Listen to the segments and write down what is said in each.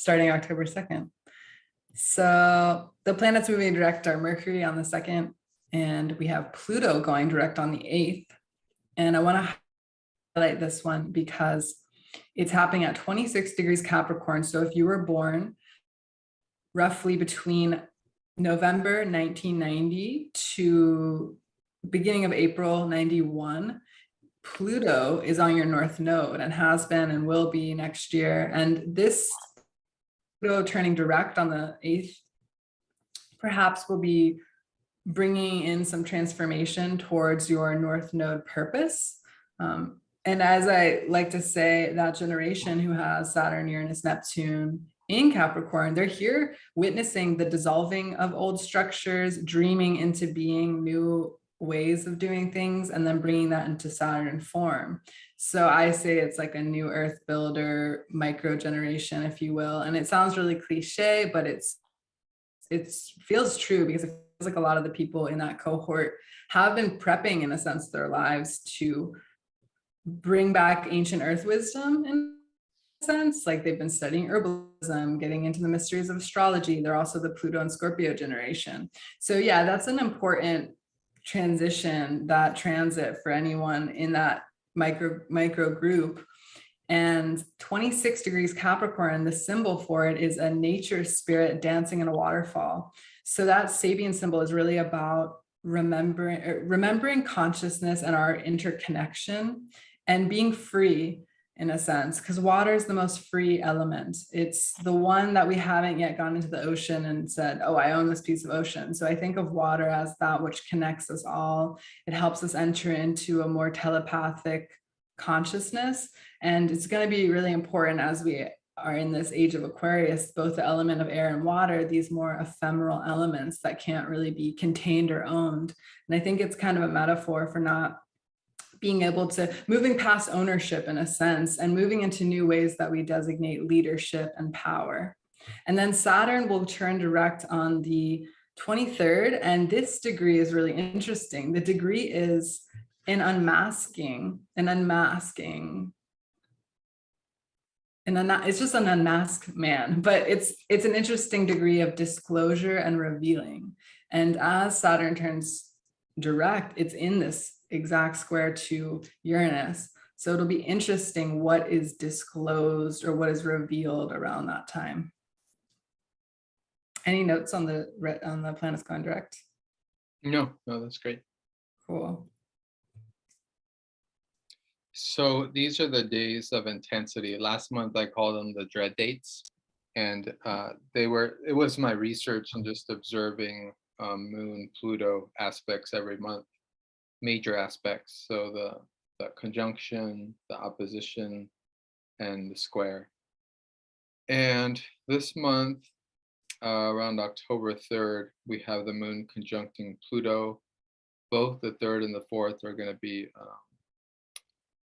starting October 2nd. So the planets moving direct are Mercury on the 2nd, and we have Pluto going direct on the 8th. And I want to highlight this one because it's happening at 26 degrees Capricorn. So if you were born roughly between November 1990 to beginning of April 91, Pluto is on your North Node and has been and will be next year. And this Pluto turning direct on the 8th perhaps will be bringing in some transformation towards your North Node purpose. And as I like to say, that generation who has Saturn, Uranus, Neptune in Capricorn, they're here witnessing the dissolving of old structures, dreaming into being new ways of doing things, and then bringing that into Saturn form. So I say it's like a new earth builder, micro generation, if you will. And it sounds really cliche, but it feels true because it feels like a lot of the people in that cohort have been prepping, in a sense, their lives to bring back ancient earth wisdom in a sense. Like they've been studying herbalism, getting into the mysteries of astrology. They're also the Pluto and Scorpio generation. So yeah, that's an important transition, that transit for anyone in that micro group. And 26 degrees Capricorn, the symbol for it is a nature spirit dancing in a waterfall. So that Sabian symbol is really about remembering consciousness and our interconnection and being free, in a sense, because water is the most free element. It's the one that we haven't yet gone into the ocean and said, oh, I own this piece of ocean. So I think of water as that which connects us all. It helps us enter into a more telepathic consciousness. And it's going to be really important as we are in this age of Aquarius, both the element of air and water, these more ephemeral elements that can't really be contained or owned. And I think it's kind of a metaphor for not being able to moving past ownership in a sense and moving into new ways that we designate leadership and power. And then Saturn will turn direct on the 23rd. And this degree is really interesting. The degree is an unmasking. It's just an unmasked man, but it's an interesting degree of disclosure and revealing. And as Saturn turns direct, it's in this exact square to Uranus. So it'll be interesting what is disclosed or what is revealed around that time. Any notes on the planets going direct? No, that's great. Cool. So these are the days of intensity. Last month I called them the dread dates, and it was my research and just observing Moon Pluto aspects every month, major aspects. So the conjunction, the opposition, and the square. And this month, around October 3rd, we have the Moon conjuncting Pluto. Both the 3rd and the 4th are going to be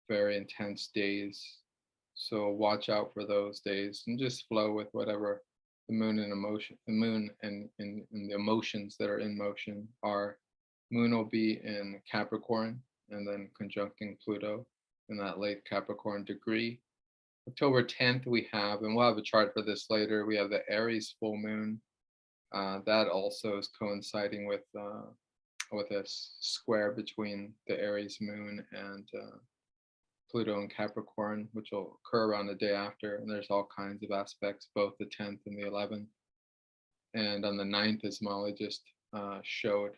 very intense days. So watch out for those days and just flow with whatever the moon and the emotions that are in motion are. Moon will be in Capricorn and then conjuncting Pluto in that late Capricorn degree. October 10th we have, and we'll have a chart for this later, we have the Aries full moon. That also is coinciding with a square between the Aries moon and Pluto and Capricorn, which will occur around the day after. And there's all kinds of aspects, both the 10th and the 11th. And on the 9th, as Molly just showed,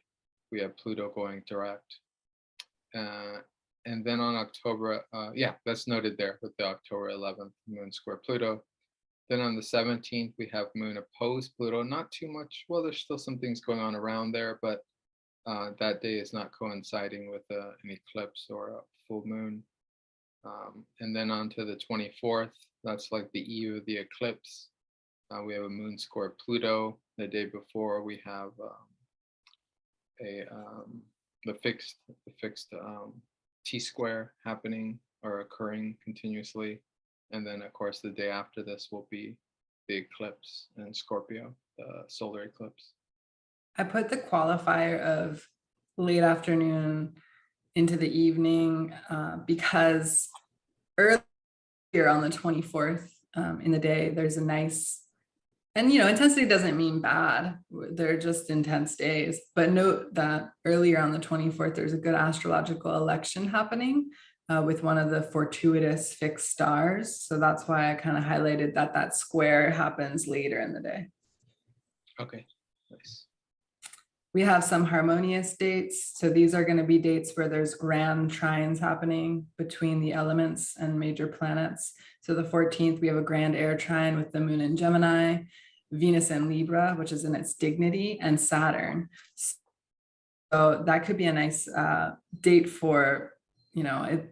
we have Pluto going direct. And then on October, that's noted there with the October 11th, Moon square Pluto. Then on the 17th, we have Moon opposed Pluto. Not too much, well, there's still some things going on around there, but that day is not coinciding with an eclipse or a full moon. And then on to the 24th, that's like the eve of the eclipse. We have a Moon square Pluto. The day before, we have the fixed T-square happening or occurring continuously. And then, of course, the day after this will be the eclipse in Scorpio, the solar eclipse. I put the qualifier of late afternoon into the evening because earlier on the 24th in the day, there's a nice And intensity doesn't mean bad. They're just intense days. But note that earlier on the 24th, there's a good astrological election happening with one of the fortuitous fixed stars. So that's why I kind of highlighted that square happens later in the day. Okay, nice. We have some harmonious dates. So these are going to be dates where there's grand trines happening between the elements and major planets. So the 14th, we have a grand air trine with the moon in Gemini, Venus in Libra, which is in its dignity, and Saturn. So that could be a nice date for,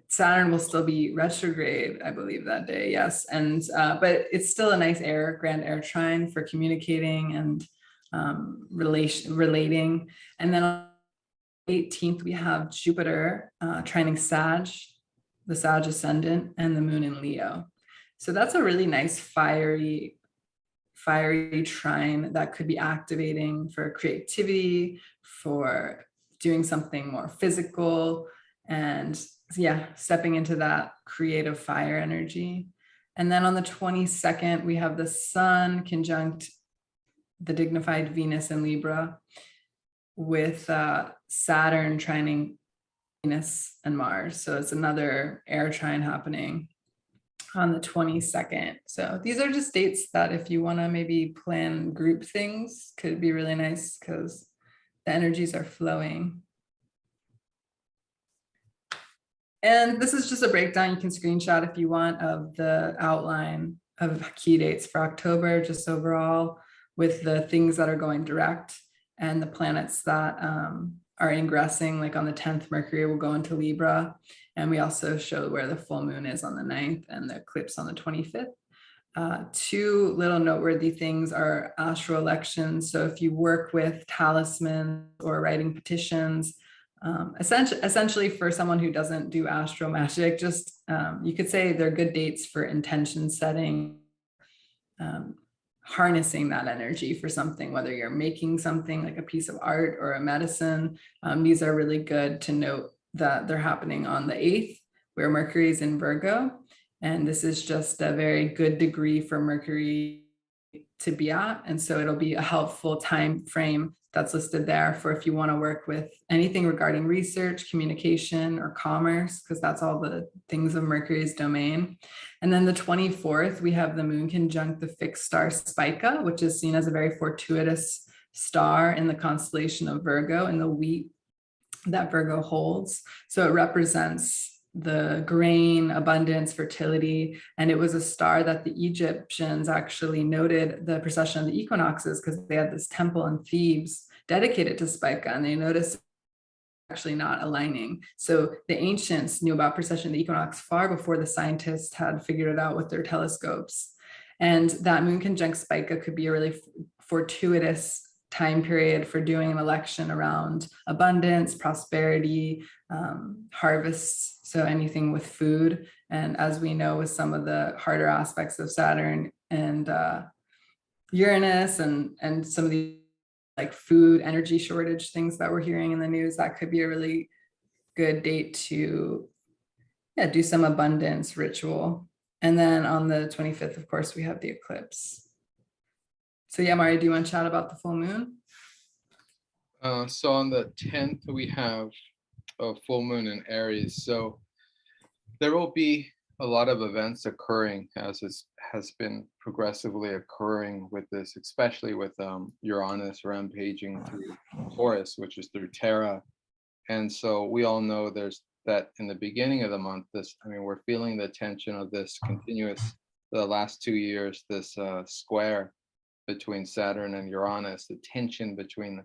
Saturn will still be retrograde, I believe, that day. Yes. And, but it's still a nice grand air trine for communicating and relating. And then on the 18th, we have Jupiter trining Sag, the Sag ascendant, and the moon in Leo. So that's a really nice fiery trine that could be activating for creativity, for doing something more physical, and yeah, stepping into that creative fire energy. And then on the 22nd, we have the Sun conjunct the dignified Venus in Libra with Saturn trining Venus and Mars. So it's another air trine happening on the 22nd. So these are just dates that if you want to maybe plan group things could be really nice because the energies are flowing. And this is just a breakdown. You can screenshot if you want of the outline of key dates for October, just overall with the things that are going direct and the planets that are ingressing. Like on the 10th, Mercury will go into Libra. And we also show where the full moon is on the 9th and the eclipse on the 25th. Two little noteworthy things are Astro Elections. So if you work with talismans or writing petitions, essentially for someone who doesn't do astro magic, just you could say they're good dates for intention setting, harnessing that energy for something, whether you're making something like a piece of art or a medicine. These are really good to note that they're happening on the 8th, where Mercury is in Virgo. And this is just a very good degree for Mercury to be at. And so it'll be a helpful time frame that's listed there for if you want to work with anything regarding research, communication, or commerce, because that's all the things of Mercury's domain. And then the 24th, we have the moon conjunct the fixed star Spica, which is seen as a very fortuitous star in the constellation of Virgo and the wheat that Virgo holds. So it represents the grain, abundance, fertility. And it was a star that the Egyptians actually noted the precession of the equinoxes because they had this temple in Thebes dedicated to Spica, and they noticed actually not aligning. So the ancients knew about precession of the equinox far before the scientists had figured it out with their telescopes. And that moon conjunct Spica could be a really fortuitous time period for doing an election around abundance, prosperity, harvests, so anything with food. And as we know, with some of the harder aspects of Saturn and Uranus and some of the like food energy shortage things that we're hearing in the news, that could be a really good date to do some abundance ritual. And then on the 25th, of course, we have the eclipse. So yeah, Mari, do you want to chat about the full moon? So on the 10th, we have a full moon in Aries. So there will be a lot of events occurring as has been progressively occurring with this, especially with Uranus rampaging through Taurus, which is through Terra. And so we all know there's that in the beginning of the month, we're feeling the tension of this continuous, the last 2 years, this square between Saturn and Uranus, the tension between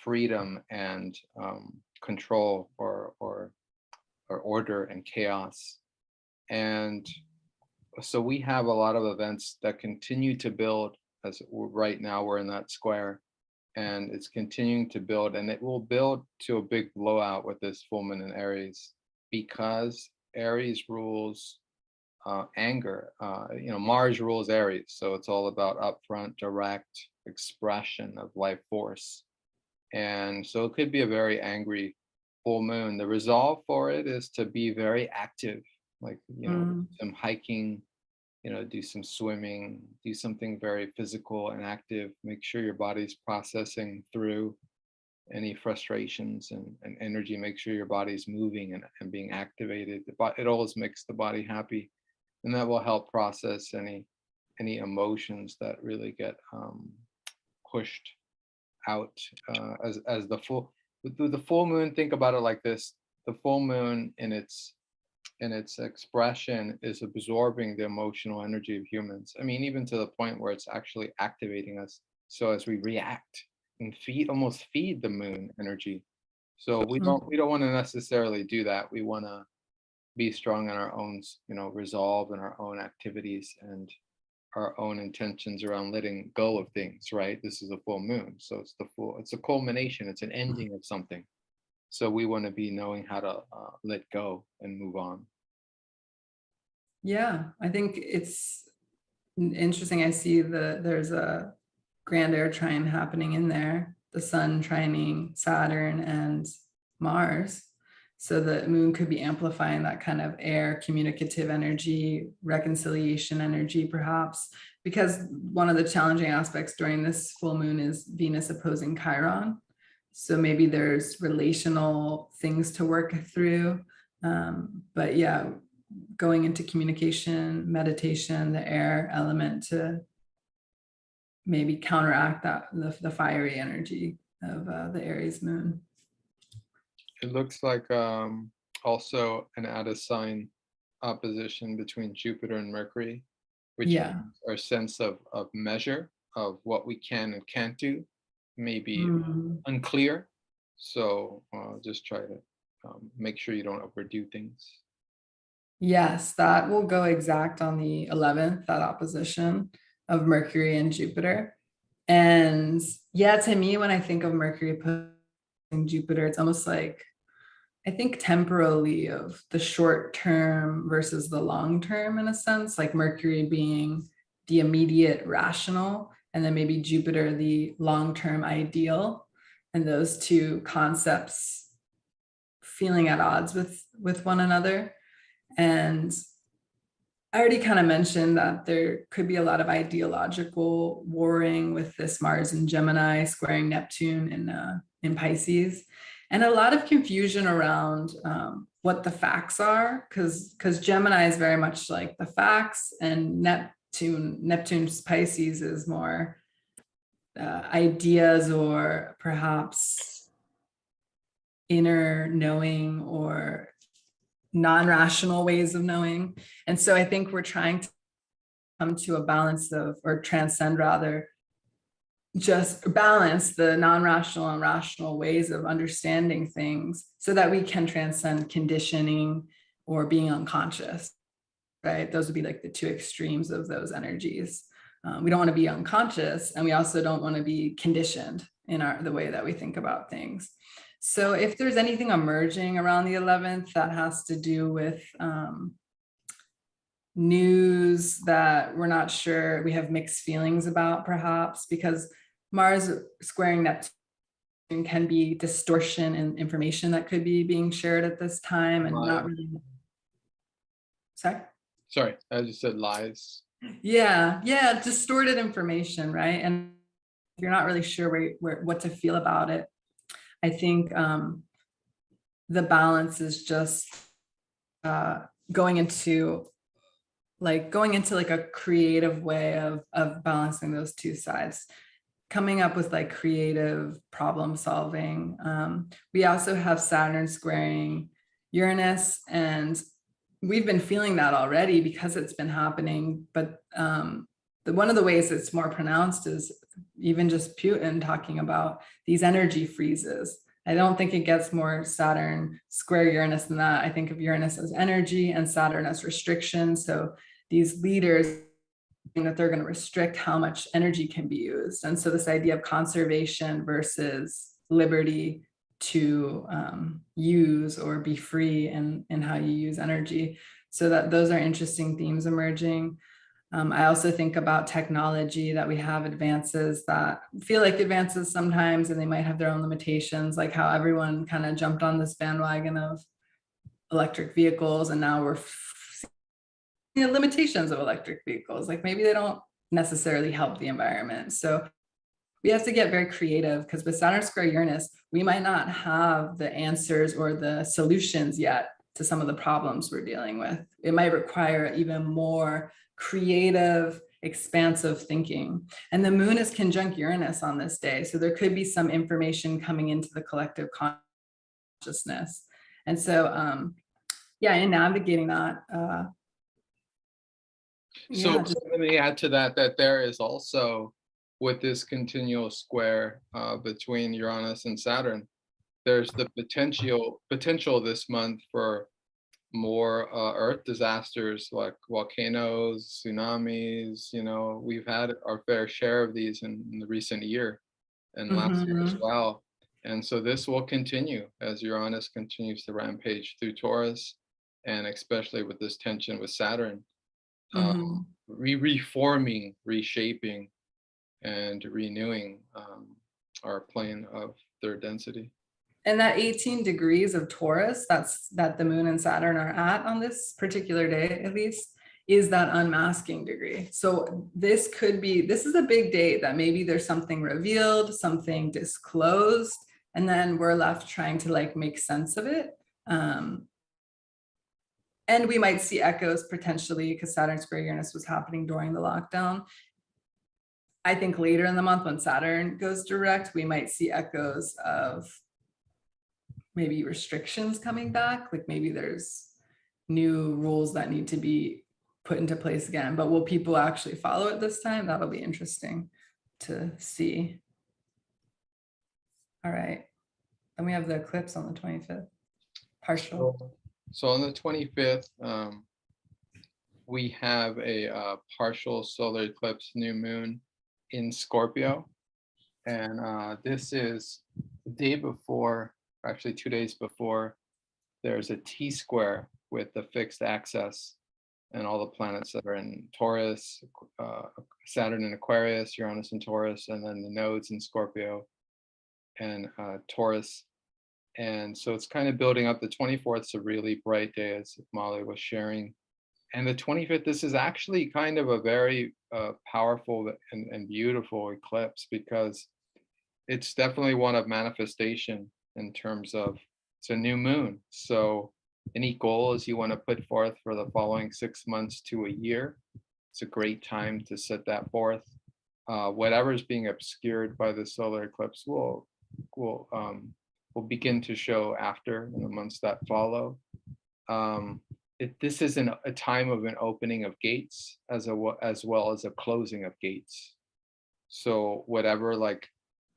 freedom and control or order and chaos. And so we have a lot of events that continue to build as right now we're in that square, and it's continuing to build, and it will build to a big blowout with this full moon in Aries because Aries rules anger. Mars rules Aries, so it's all about upfront, direct expression of life force. And so it could be a very angry full moon. The resolve for it is to be very active, like some hiking, do some swimming, do something very physical and active. Make sure your body's processing through any frustrations and energy. Make sure your body's moving and being activated. It always makes the body happy, and that will help process any emotions that really get pushed out as the full moon. Think about it like this: the full moon in its expression is absorbing the emotional energy of humans. I mean, even to the point where it's actually activating us. So as we react and almost feed the moon energy. So we don't want to necessarily do that. We want to be strong in our own, resolve in our own activities and our own intentions around letting go of things, right? This is a full moon. So it's a culmination, it's an ending of something. So we want to be knowing how to let go and move on. Yeah, I think it's interesting. I see there's a grand air trine happening in there, the sun trining Saturn and Mars. So the moon could be amplifying that kind of air communicative energy, reconciliation energy, perhaps, because one of the challenging aspects during this full moon is Venus opposing Chiron. So maybe there's relational things to work through. But yeah, going into communication, meditation, the air element to maybe counteract that the fiery energy of the Aries moon. It looks like also an added sign opposition between Jupiter and Mercury, which Yeah. means our sense of measure of what we can and can't do may be Mm. unclear. So just try to make sure you don't overdo things. Yes, that will go exact on the 11th, that opposition of Mercury and Jupiter. And yeah, to me, when I think of Mercury opposing Jupiter, it's almost like, I think temporally of the short term versus the long term, in a sense, like Mercury being the immediate rational, and then maybe Jupiter, the long term ideal. And those two concepts feeling at odds with one another. And I already kind of mentioned that there could be a lot of ideological warring with this Mars in Gemini squaring Neptune in Pisces, and a lot of confusion around what the facts are, because Gemini is very much like the facts, and Neptune's Pisces is more ideas, or perhaps inner knowing, or non-rational ways of knowing. And so I think we're trying to come to a balance of, or transcend rather, just balance the non-rational and rational ways of understanding things so that we can transcend conditioning or being unconscious, right? Those would be like the two extremes of those energies. We don't want to be unconscious, and we also don't want to be conditioned in the way that we think about things. So if there's anything emerging around the 11th that has to do with news that we're not sure, we have mixed feelings about, perhaps, because Mars squaring Neptune can be distortion in information that could be being shared at this time, and not really. Sorry, I just said lies. Yeah, distorted information, right? And if you're not really sure what to feel about it, I think the balance is just going into like a creative way of balancing those two sides, coming up with like creative problem solving. We also have Saturn squaring Uranus, and we've been feeling that already because it's been happening. But one of the ways it's more pronounced is even just Putin talking about these energy freezes. I don't think it gets more Saturn square Uranus than that. I think of Uranus as energy and Saturn as restriction. So these leaders, that they're going to restrict how much energy can be used. And so this idea of conservation versus liberty to use or be free in how you use energy. So that those are interesting themes emerging. I also think about technology, that we have advances that feel like advances sometimes, and they might have their own limitations, like how everyone kind of jumped on this bandwagon of electric vehicles, and now we're limitations of electric vehicles. Like maybe they don't necessarily help the environment. So we have to get very creative, because with Saturn square Uranus, we might not have the answers or the solutions yet to some of the problems we're dealing with. It might require even more creative, expansive thinking. And the moon is conjunct Uranus on this day. So there could be some information coming into the collective consciousness. And so, yeah, in navigating that, So yeah, just, let me add to that, that there is also, with this continual square between Uranus and Saturn, there's the potential this month for more earth disasters like volcanoes, tsunamis. You know, we've had our fair share of these in the recent year and last year as mhm, well. And so this will continue as Uranus continues to rampage through Taurus, and especially with this tension with Saturn, mhm. reforming, reshaping, and renewing our plane of third density. And that 18 degrees of Taurus, that the moon and Saturn are at on this particular day, at least, is that unmasking degree. So this is a big day that maybe there's something revealed, something disclosed, and then we're left trying to like make sense of it. And we might see echoes potentially, because Saturn square Uranus was happening during the lockdown. I think later in the month when Saturn goes direct, we might see echoes of maybe restrictions coming back. Like maybe there's new rules that need to be put into place again, but will people actually follow it this time? That'll be interesting to see. All right. Then we have the eclipse on the 25th, partial. So on the 25th, we have a partial solar eclipse new moon in Scorpio. And this is the day before, actually 2 days before, there's a T-square with the fixed axis and all the planets that are in Taurus, Saturn in Aquarius, Uranus in Taurus, and then the nodes in Scorpio and Taurus. And so it's kind of building up. The 24th is a really bright day, as Molly was sharing. And the 25th, this is actually kind of a very powerful and beautiful eclipse, because it's definitely one of manifestation in terms of it's a new moon. So any goals you want to put forth for the following 6 months to a year, it's a great time to set that forth. Whatever is being obscured by the solar eclipse will begin to show after, in the months that follow. This is a time of an opening of gates as well as a closing of gates. So whatever like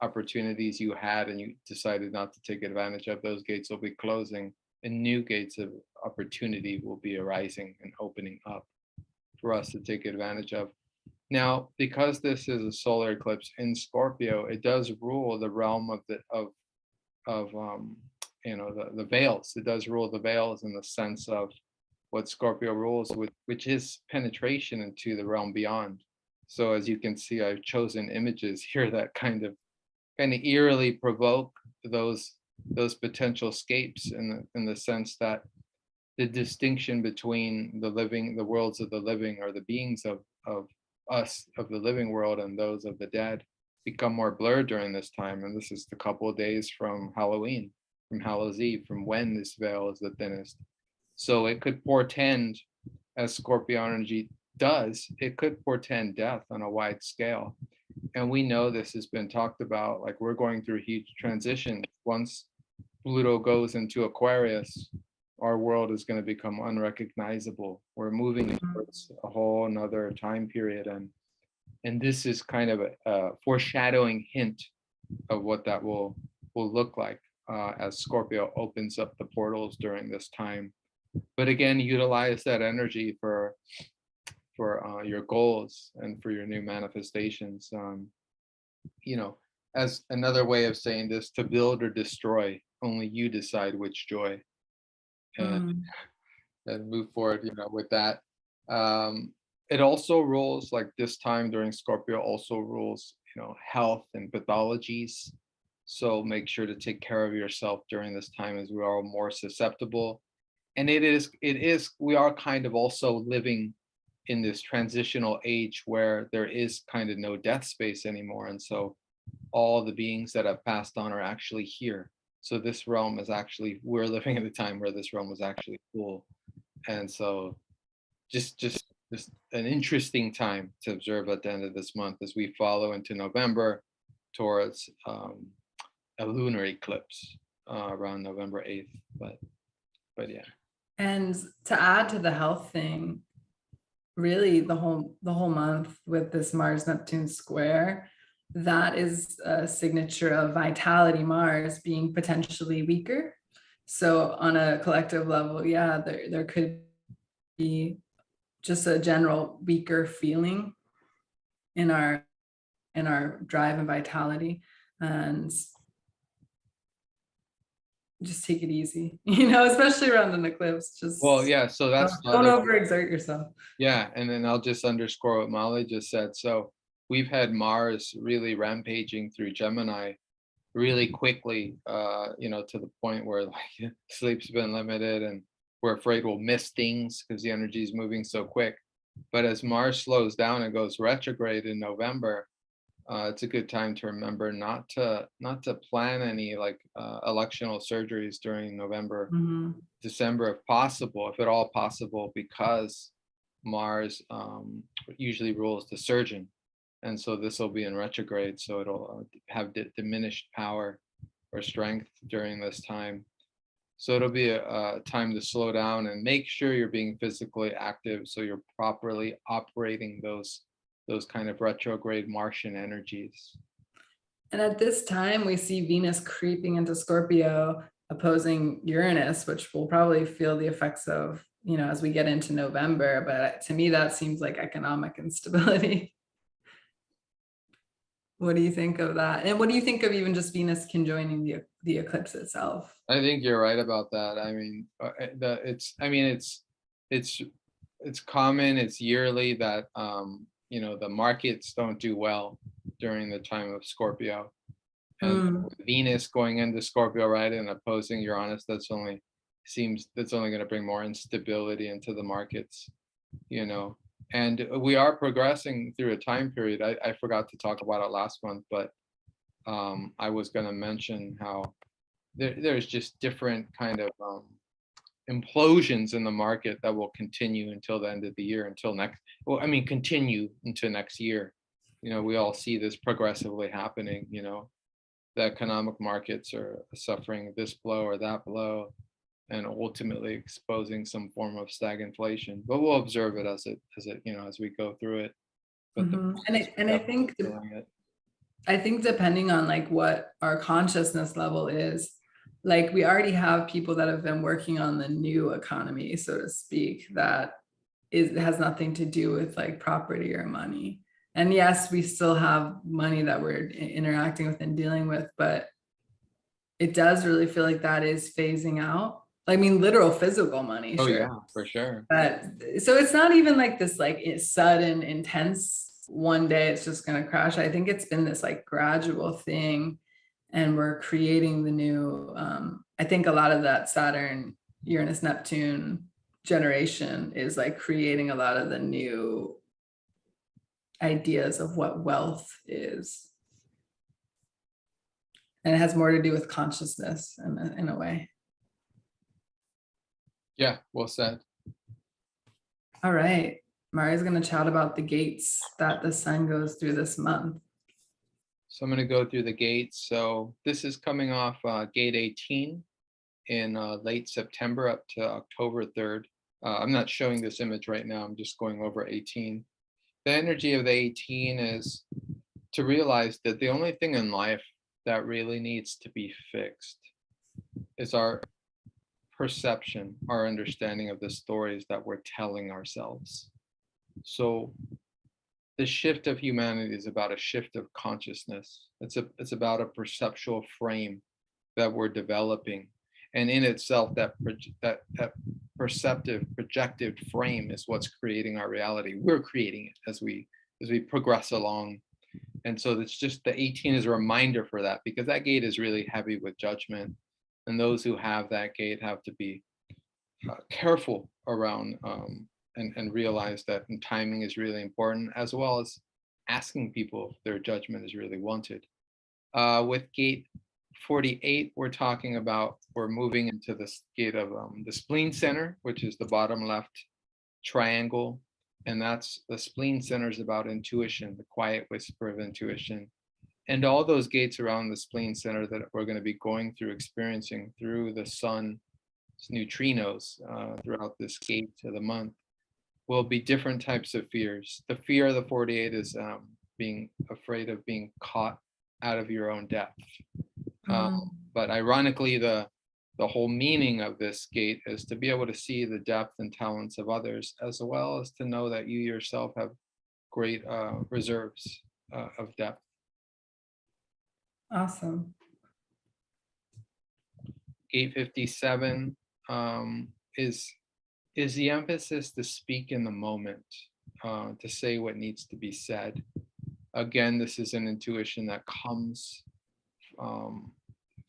opportunities you had and you decided not to take advantage of, those gates will be closing, and new gates of opportunity will be arising and opening up for us to take advantage of. Now, because this is a solar eclipse in Scorpio, it does rule the realm of the veils. It does rule the veils in the sense of what Scorpio rules, which is penetration into the realm beyond. So as you can see, I've chosen images here that kind of eerily provoke those potential escapes in the sense that the distinction between the worlds of the living, or the beings of us of the living world, and those of the dead become more blurred during this time. And this is the couple of days from Halloween, from Hallows Eve, from when this veil is the thinnest. So it could portend, as Scorpio energy does, it could portend death on a wide scale. And we know this has been talked about, like we're going through huge transition. Once Pluto goes into Aquarius, our world is going to become unrecognizable. We're moving towards a whole another time period. And this is kind of a foreshadowing hint of what that will look like as Scorpio opens up the portals during this time. But again, utilize that energy for your goals and for your new manifestations. As another way of saying this, to build or destroy, only you decide which joy, and move forward, with that. It also rules, like this time during Scorpio also rules, health and pathologies. So make sure to take care of yourself during this time, as we are more susceptible. And we are kind of also living in this transitional age where there is kind of no death space anymore. And so all the beings that have passed on are actually here. So this realm is actually, we're living at a time where this realm was actually full. And so just an interesting time to observe at the end of this month as we follow into November towards a lunar eclipse around November 8th. But yeah. And to add to the health thing, really the whole month with this Mars Neptune square, that is a signature of vitality Mars being potentially weaker. So on a collective level, yeah, there could be just a general weaker feeling in our drive and vitality, and just take it easy, especially around an eclipse. Just Well, yeah, so that's the don't other, overexert yourself. yeah, and then I'll just underscore what Molly just said. So we've had Mars really rampaging through Gemini really quickly, to the point where like sleep's been limited and we're afraid we'll miss things because the energy is moving so quick. But as Mars slows down and goes retrograde in November, it's a good time to remember not to plan any like electional surgeries during November, Mhm. December, if possible, if at all possible, because Mars usually rules the surgeon, and so this will be in retrograde, so it'll have diminished power or strength during this time. So it'll be a time to slow down and make sure you're being physically active, so you're properly operating those kind of retrograde Martian energies. And at this time, we see Venus creeping into Scorpio, opposing Uranus, which we'll probably feel the effects of, as we get into November. But to me, that seems like economic instability. What do you think of that? And what do you think of even just Venus conjoining the eclipse itself? I think you're right about that. I mean, it's common, it's yearly that the markets don't do well during the time of Scorpio. And Mm, with Venus going into Scorpio, right, and opposing Uranus, that's only going to bring more instability into the markets, you know. And we are progressing through a time period. I forgot to talk about it last month, but I was going to mention how there's just different kind of implosions in the market that will continue until the end of the year, continue into next year. We all see this progressively happening. The economic markets are suffering this blow or that blow, and ultimately exposing some form of stagflation. But we'll observe it as we go through it. But the mhm. markets are And definitely feeling it. I think depending on like what our consciousness level is, like we already have people that have been working on the new economy, so to speak, that has nothing to do with like property or money. And yes, we still have money that we're interacting with and dealing with, but it does really feel like that is phasing out. I mean, literal physical money, Oh sure. yeah, for sure. But so it's not even like this like sudden intense one day it's just going to crash. I think it's been this like gradual thing, and we're creating the new I think a lot of that Saturn Uranus Neptune generation is like creating a lot of the new ideas of what wealth is, and it has more to do with consciousness in a way. Yeah, well said. All right, Mari's going to chat about the gates that the sun goes through this month. So I'm going to go through the gates. So this is coming off gate 18 in late September up to October 3rd. I'm not showing this image right now. I'm just going over 18. The energy of the 18 is to realize that the only thing in life that really needs to be fixed is our perception, our understanding of the stories that we're telling ourselves. So the shift of humanity is about a shift of consciousness. It's about a perceptual frame that we're developing, and in itself, that perceptive projected frame is what's creating our reality. We're creating it as we progress along, and so it's just the 18 is a reminder for that, because that gate is really heavy with judgment, and those who have that gate have to be careful around and realize that timing is really important, as well as asking people if their judgment is really wanted. With gate 48, we're moving into this gate of the spleen center, which is the bottom left triangle. And that's the spleen center is about intuition, the quiet whisper of intuition. And all those gates around the spleen center that we're going to be going through, experiencing through the sun's neutrinos throughout this gate of the month, will be different types of fears. The fear of the 48 is being afraid of being caught out of your own depth. But ironically, the whole meaning of this gate is to be able to see the depth and talents of others, as well as to know that you yourself have great reserves of depth. Awesome. Gate 57 is the emphasis to speak in the moment, to say what needs to be said. Again, this is an intuition that comes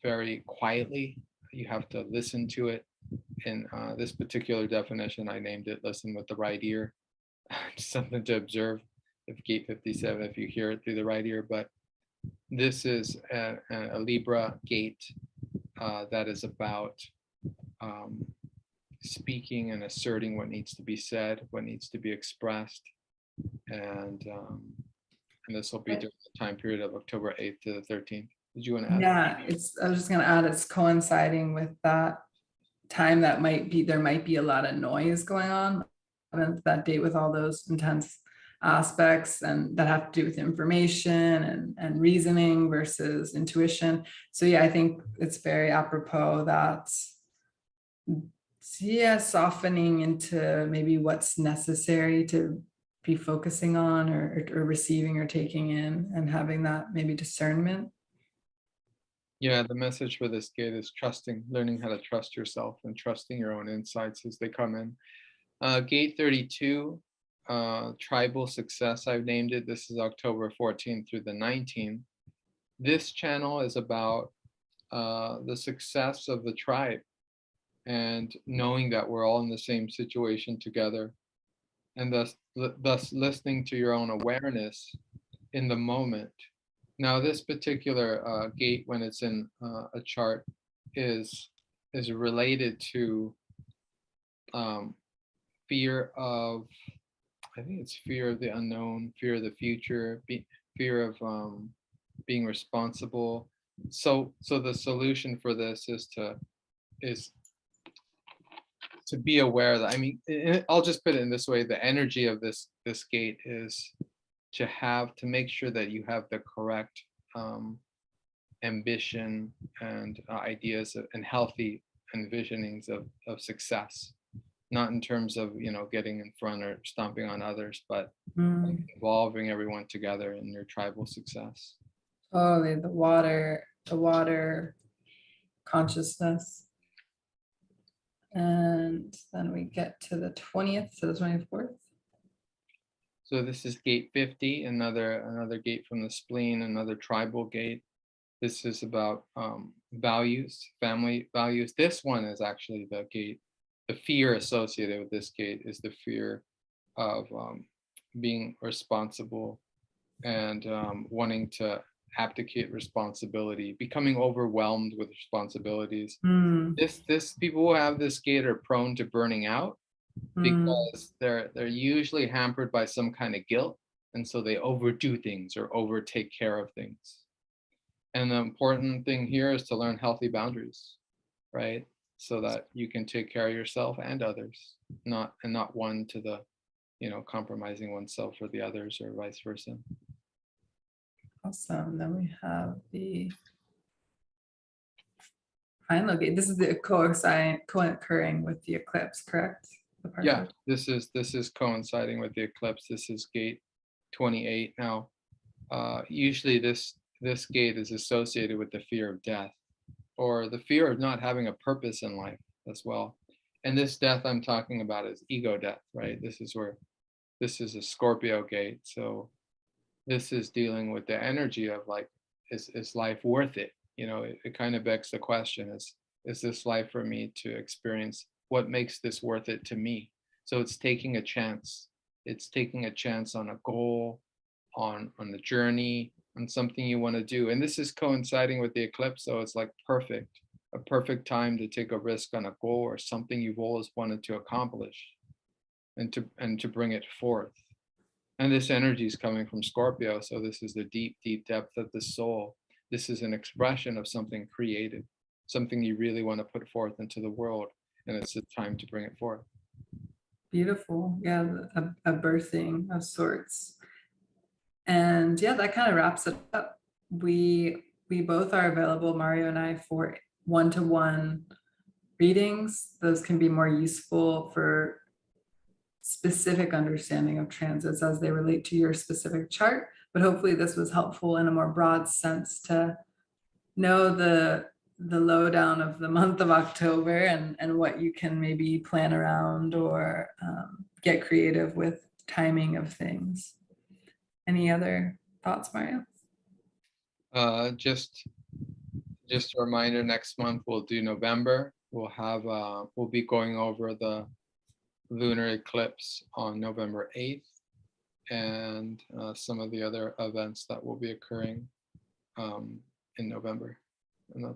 very quietly. You have to listen to it. In this particular definition, I named it "Listen with the Right Ear." Something to observe if gate 57, if you hear it through the right ear. But this is a Libra gate that is about speaking and asserting what needs to be said, what needs to be expressed. And this will be during the time period of October 8th to the 13th. Did you want to add? Yeah, I was just gonna add, it's coinciding with that time that there might be a lot of noise going on. And that date with all those intense aspects and that have to do with information and reasoning versus intuition. So yeah, I think it's very apropos that, yeah, softening into maybe what's necessary to be focusing on or receiving or taking in, and having that maybe discernment. Yeah, the message for this gate is trusting, learning how to trust yourself and trusting your own insights as they come in. Gate 32, Tribal Success, I've named it. This is October 14th through the 19th. This channel is about the success of the tribe and knowing that we're all in the same situation together, and thus listening to your own awareness in the moment. Now, this particular gate, when it's in a chart, is related to fear of, I think it's fear of the unknown, fear of the future, fear of being responsible. So the solution for this is to be aware that, I mean, I'll just put it in this way: the energy of this gate is to make sure that you have the correct ambition and ideas and healthy envisionings of success, not in terms of getting in front or stomping on others, but involving everyone together in your tribal success. Totally, the water consciousness. And then we get to the 20th to the 24th. So this is gate 50, another gate from the spleen, another tribal gate. This is about values, family values. This one is actually the gate. The fear associated with this gate is the fear of being responsible and wanting to abdicate responsibility, becoming overwhelmed with responsibilities. This people who have this gate are prone to burning out because they're usually hampered by some kind of guilt, and so they overdo things or overtake care of things. And the important thing here is to learn healthy boundaries, right? So that you can take care of yourself and others, not one to the, compromising oneself for the others or vice versa. Awesome. Then we have the final gate. This is the co-occurring with the eclipse, correct? Yeah, this is coinciding with the eclipse. This is gate 28. Now, usually this gate is associated with the fear of death, or the fear of not having a purpose in life as well. And this death I'm talking about is ego death, right? This is a Scorpio gate. So this is dealing with the energy of like, is life worth it? It kind of begs the question, is this life for me to experience? What makes this worth it to me? So it's taking a chance. It's taking a chance on a goal, on the journey, on something you want to do. And this is coinciding with the eclipse, so it's like a perfect time to take a risk on a goal or something you've always wanted to accomplish, and to bring it forth. And this energy is coming from Scorpio, so this is the deep, deep depth of the soul. This is an expression of something creative, something you really want to put forth into the world, and it's the time to bring it forth. Beautiful. Yeah, a birthing of sorts. And yeah, that kind of wraps it up. We both are available, Mario and I, for one-to-one readings. Those can be more useful for specific understanding of transits as they relate to your specific chart. But hopefully this was helpful in a more broad sense to know the lowdown of the month of October, and what you can maybe plan around or get creative with timing of things. Any other thoughts, Mario? Just a reminder, next month we'll do November. We'll be going over the lunar eclipse on November 8th, and some of the other events that will be occurring in November. And that's all.